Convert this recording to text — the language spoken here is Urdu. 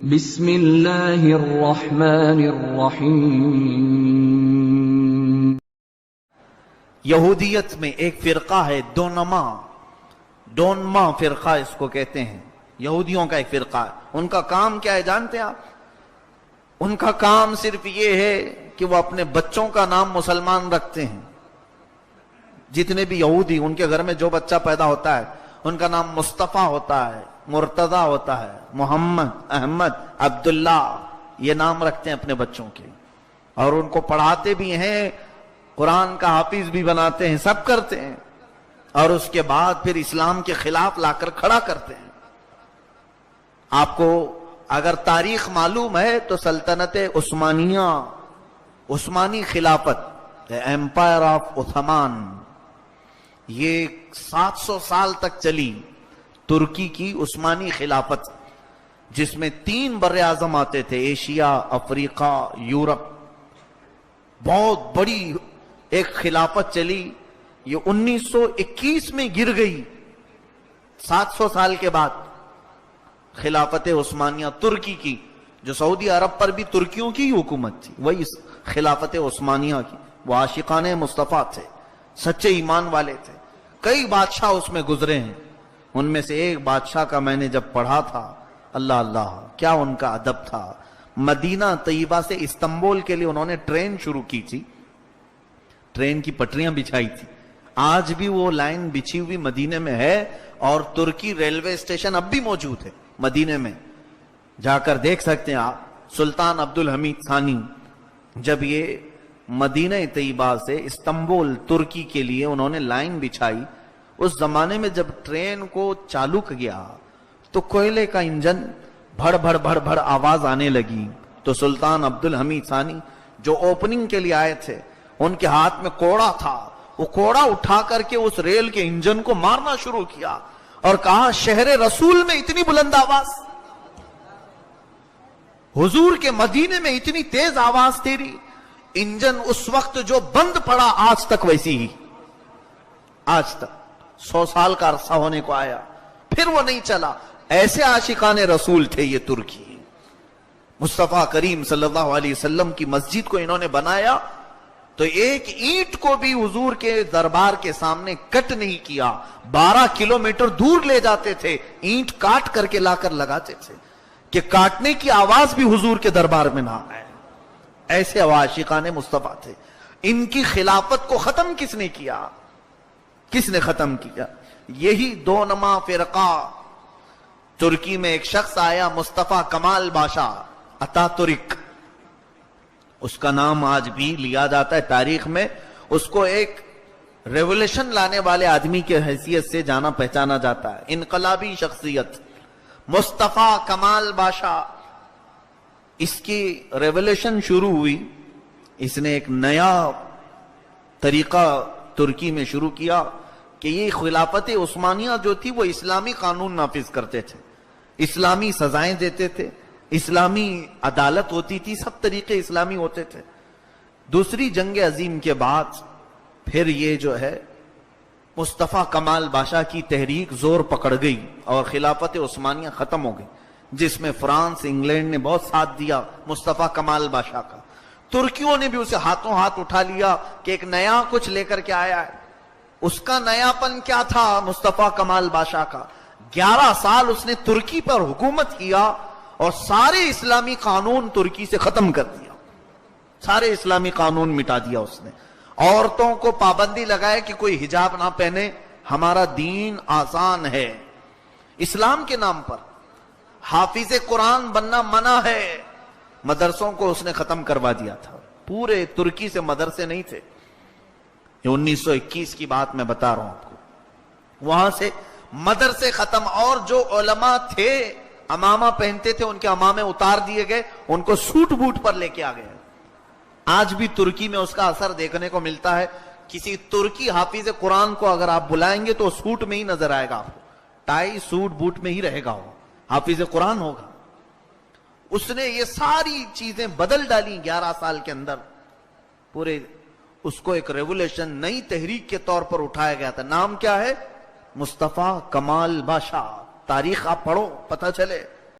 بسم اللہ الرحمن الرحیم۔ یہودیت میں ایک فرقہ ہے ڈونما فرقہ اس کو کہتے ہیں۔ یہودیوں کا ایک فرقہ ہے۔ ان کا کام کیا ہے جانتے ہیں آپ؟ ان کا کام صرف یہ ہے کہ وہ اپنے بچوں کا نام مسلمان رکھتے ہیں۔ جتنے بھی یہودی ان کے گھر میں جو بچہ پیدا ہوتا ہے ان کا نام مصطفیٰ ہوتا ہے، مرتضی ہوتا ہے، محمد، احمد، عبداللہ، یہ نام رکھتے ہیں اپنے بچوں کے، اور ان کو پڑھاتے بھی ہیں، قرآن کا حافظ بھی بناتے ہیں، سب کرتے ہیں، اور اس کے بعد پھر اسلام کے خلاف لا کر کھڑا کرتے ہیں۔ آپ کو اگر تاریخ معلوم ہے تو سلطنت عثمانیہ، عثمانی خلافت، ایمپائر آف عثمان، یہ 700 سال تک چلی، ترکی کی عثمانی خلافت، جس میں 3 بر اعظم آتے تھے، ایشیا، افریقہ، یورپ۔ بہت بڑی ایک خلافت چلی، یہ 1921 میں گر گئی، 700 سال کے بعد۔ خلافت عثمانیہ ترکی کی، جو سعودی عرب پر بھی ترکیوں کی حکومت تھی، وہی خلافت عثمانیہ کی۔ وہ عاشقان مصطفیٰ تھے، سچے ایمان والے تھے۔ کئی بادشاہ اس میں گزرے ہیں، ان میں سے ایک بادشاہ کا میں نے جب پڑھا تھا، اللہ اللہ کیا ان کا ادب تھا۔ مدینہ طیبہ سے استنبول کے لیے انہوں نے ٹرین شروع کی تھی، ٹرین کی پٹریاں بچھائی تھی۔ آج بھی وہ لائن بچھی ہوئی مدینے میں ہے، اور ترکی ریلوے اسٹیشن اب بھی موجود ہے مدینے میں، جا کر دیکھ سکتے ہیں آپ۔ سلطان عبدالحمید ثانی جب یہ مدینہ طیبہ سے استنبول ترکی کے لیے انہوں نے لائن بچھائی، اس زمانے میں جب ٹرین کو چالو کیا تو کوئلے کا انجن بھڑ بھڑ بھڑ بھڑ آواز آنے لگی، تو سلطان عبدالحمید ثانی جو اوپننگ کے لیے آئے تھے، ان کے ہاتھ میں کوڑا تھا، وہ کوڑا اٹھا کر کے اس ریل کے انجن کو مارنا شروع کیا، اور کہا شہر رسول میں اتنی بلند آواز، حضور کے مدینے میں اتنی تیز آواز تیری، انجن اس وقت جو بند پڑا آج تک ویسی ہی، آج تک 100 سال کا عرصہ ہونے کو آیا، پھر وہ نہیں چلا۔ ایسے عاشقان رسول تھے یہ ترکی۔ مصطفیٰ کریم صلی اللہ علیہ وسلم کی مسجد کو انہوں نے بنایا تو ایک اینٹ کو بھی حضور کے دربار کے سامنے کٹ نہیں کیا، 12 کلومیٹر دور لے جاتے تھے، اینٹ کاٹ کر کے لا کر لگاتے تھے کہ کاٹنے کی آواز بھی حضور کے دربار میں نہ آئے۔ ایسے عاشقان مصطفیٰ تھے۔ ان کی خلافت کو ختم کس نے کیا؟ کس نے ختم کیا؟ یہی ڈونما فرقہ۔ ترکی میں ایک شخص آیا، مصطفیٰ کمال باشا اتاتورک، اس کا نام آج بھی لیا جاتا ہے تاریخ میں۔ اس کو ایک ریولوشن لانے والے آدمی کے حیثیت سے جانا پہچانا جاتا ہے، انقلابی شخصیت مصطفیٰ کمال باشا۔ اس کی ریولوشن شروع ہوئی، اس نے ایک نیا طریقہ ترکی میں شروع کیا کہ یہ خلافت عثمانیہ جو تھی وہ اسلامی قانون نافذ کرتے تھے، اسلامی سزائیں دیتے تھے، اسلامی عدالت ہوتی تھی، سب طریقے اسلامی ہوتے تھے۔ دوسری جنگ عظیم کے بعد پھر یہ جو ہے مصطفیٰ کمال باشا کی تحریک زور پکڑ گئی اور خلافت عثمانیہ ختم ہو گئی، جس میں فرانس، انگلینڈ نے بہت ساتھ دیا مصطفیٰ کمال باشا کا۔ ترکیوں نے بھی اسے ہاتھوں ہاتھ اٹھا لیا کہ ایک نیا کچھ لے کر کے آیا ہے۔ اس کا نیا پن کیا تھا مصطفیٰ کمال باشا کا؟ 11 سال اس نے ترکی پر حکومت کیا اور سارے اسلامی قانون ترکی سے ختم کر دیا، سارے اسلامی قانون مٹا دیا اس نے۔ عورتوں کو پابندی لگائے کہ کوئی حجاب نہ پہنے، ہمارا دین آسان ہے، اسلام کے نام پر۔ حافظ قرآن بننا منع ہے، مدرسوں کو اس نے ختم کروا دیا تھا۔ پورے ترکی سے مدرسے نہیں تھے، یہ 1921 کی بات میں بتا رہا ہوں آپ کو۔ وہاں سے مدرسے ختم، اور جو علماء تھے امامہ پہنتے تھے ان کے امامے اتار دیے گئے، ان کو سوٹ بوٹ پر لے کے آ گئے۔ آج بھی ترکی میں اس کا اثر دیکھنے کو ملتا ہے۔ کسی ترکی حافظ قرآن کو اگر آپ بلائیں گے تو سوٹ میں ہی نظر آئے گا آپ کو، ٹائی سوٹ بوٹ میں ہی رہے گا، وہ حافظ قرآن ہوگا۔ اس نے یہ ساری چیزیں بدل ڈالی 11 سال کے اندر۔ پورے اس کو ایک ریولوشن، نئی تحریک کے طور پر اٹھایا گیا تھا۔ نام کیا ہے؟ مصطفیٰ کمال باشا۔ تاریخ آپ پڑھو، پتہ چلے۔